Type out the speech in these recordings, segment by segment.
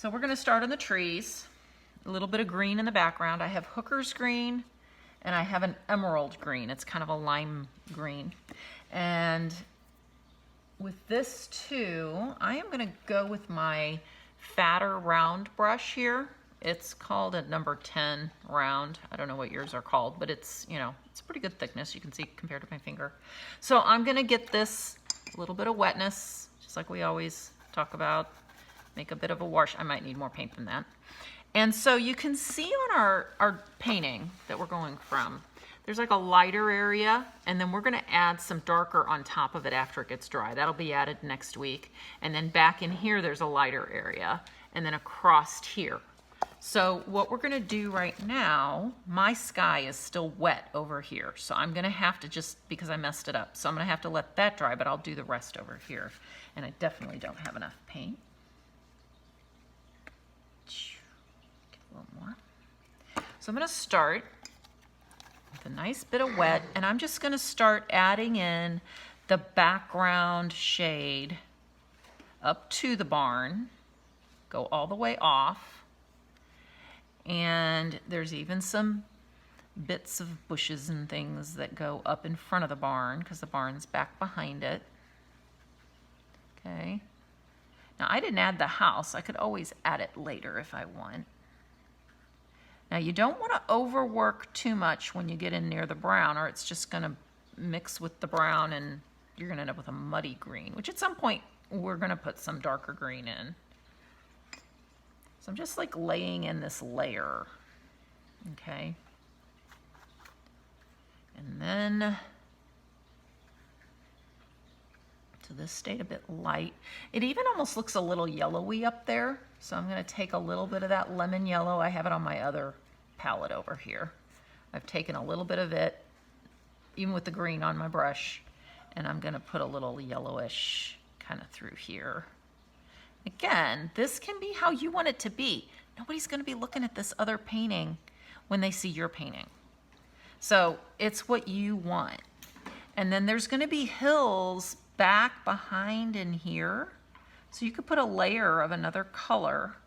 So we're gonna start on the trees. A little bit of green in the background. I have Hooker's green and I have an emerald green. It's kind of a lime green. And with this too, I am gonna go with my fatter round brush here. It's called a number 10 round. I don't know what yours are called, but it's, you know, it's a pretty good thickness, you can see compared to my finger. So I'm gonna get this little bit of wetness, just like we always talk about. Make a bit of a wash. I might need more paint than that. And so you can see on our painting that we're going from, there's like a lighter area, and then we're gonna add some darker on top of it after it gets dry. That'll be added next week. And then back in here, there's a lighter area, and then across here. So what we're gonna do right now, my sky is still wet over here. So I'm gonna have to just, because I messed it up, so I'm gonna have to let that dry, but I'll do the rest over here. And I definitely don't have enough paint. Get a little more. So I'm gonna start with a nice bit of wet, and I'm just gonna start adding in the background shade up to the barn, go all the way off. And there's even some bits of bushes and things that go up in front of the barn because the barn's back behind it. Okay. Now I didn't add the house. I could always add it later if I want. Now you don't want to overwork too much when you get in near the brown, or it's just going to mix with the brown and you're going to end up with a muddy green, which at some point we're going to put some darker green in. So I'm just like laying in this layer, okay? And then, so this stayed a bit light. It even almost looks a little yellowy up there. So I'm gonna take a little bit of that lemon yellow. I have it on my other palette over here. I've taken a little bit of it, even with the green on my brush, and I'm gonna put a little yellowish kind of through here. Again, this can be how you want it to be. Nobody's going to be looking at this other painting when they see your painting. So it's what you want. And then there's going to be hills back behind in here. So you could put a layer of another color.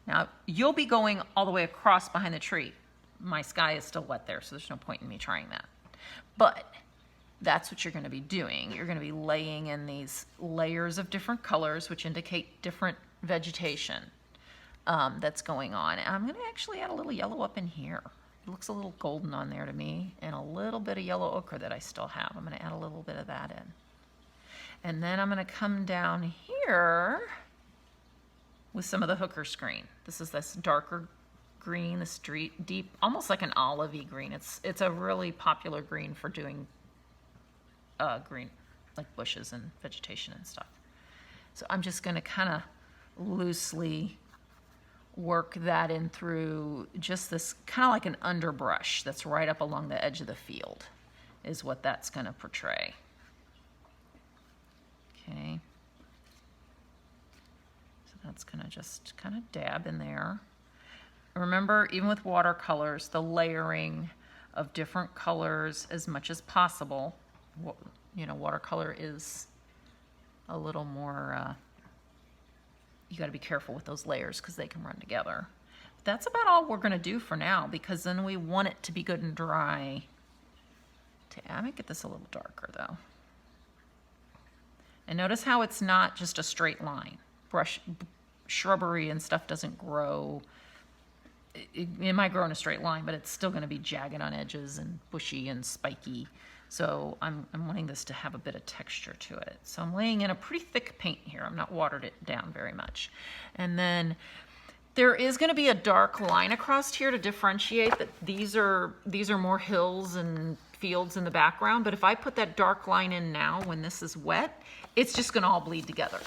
Now, you'll be going all the way across behind the tree. My sky is still wet there, so there's no point in me trying that. But that's what you're going to be doing. You're going to be laying in these layers of different colors, which indicate different vegetation that's going on. And I'm going to actually add a little yellow up in here. It looks a little golden on there to me, and a little bit of yellow ochre that I still have. I'm going to add a little bit of that in. And then I'm going to come down here with some of the Hooker's green. This is this darker green, this deep, almost like an olivey green. It's a really popular green for doing green, like bushes and vegetation and stuff. So I'm just going to kind of loosely work that in through just this kind of like an underbrush that's right up along the edge of the field is what that's going to portray. Okay. So that's going to just kind of dab in there. Remember, even with watercolors, the layering of different colors as much as possible. You know, watercolor is a little more, you got to be careful with those layers because they can run together. But that's about all we're going to do for now, because then we want it to be good and dry. I might get this a little darker though. And notice how it's not just a straight line. Shrubbery and stuff doesn't grow. It might grow in a straight line, but it's still going to be jagged on edges and bushy and spiky. So I'm wanting this to have a bit of texture to it. So I'm laying in a pretty thick paint here. I'm not watered it down very much. And then there is going to be a dark line across here to differentiate that these are more hills and fields in the background. But if I put that dark line in now when this is wet, it's just going to all bleed together.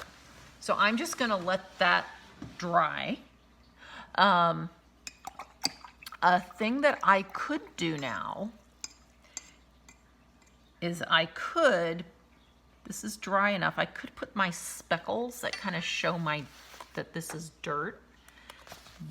So I'm just going to let that dry. A thing that I could do now is this is dry enough, I could put my speckles that kind of show that this is dirt.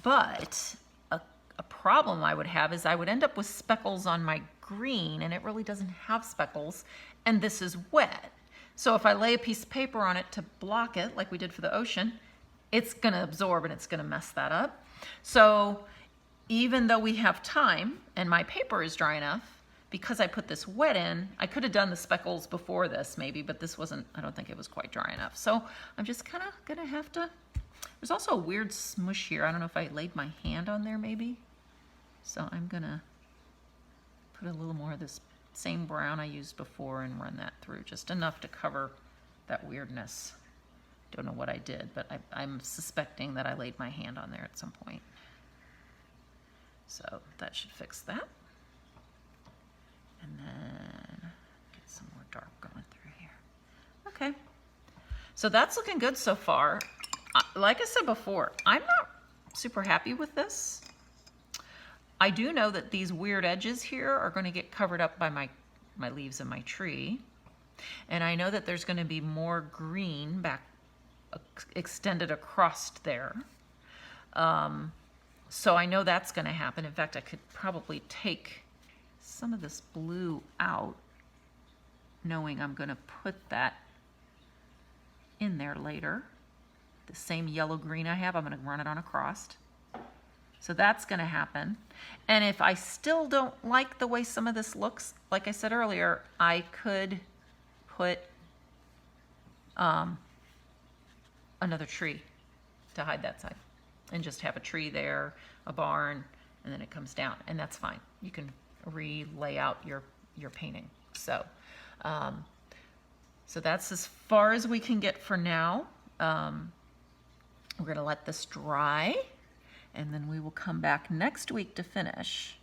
But a problem I would have is I would end up with speckles on my green, and it really doesn't have speckles, and this is wet. So if I lay a piece of paper on it to block it, like we did for the ocean, it's gonna absorb and it's gonna mess that up. So even though we have time and my paper is dry enough, because I put this wet in, I could have done the speckles before this maybe, but this wasn't, I don't think it was quite dry enough. So I'm just kind of gonna have to, there's also a weird smush here. I don't know if I laid my hand on there maybe. So I'm gonna put a little more of this same brown I used before and run that through, just enough to cover that weirdness. Don't know what I did, but I'm suspecting that I laid my hand on there at some point. So that should fix that. And then get some more dark going through here. Okay, so that's looking good so far. Like I said before, I'm not super happy with this. I do know that these weird edges here are going to get covered up by my leaves in my tree. And I know that there's going to be more green back extended across there. So I know that's going to happen. In fact, I could probably take some of this blue out, knowing I'm going to put that in there later. The same yellow-green I have, I'm going to run it on across. So that's going to happen. And if I still don't like the way some of this looks, like I said earlier, I could put another tree to hide that side and just have a tree there, a barn, and then it comes down, and that's fine. You can re-lay out your painting. So, so that's as far as we can get for now. We're going to let this dry, and then we will come back next week to finish.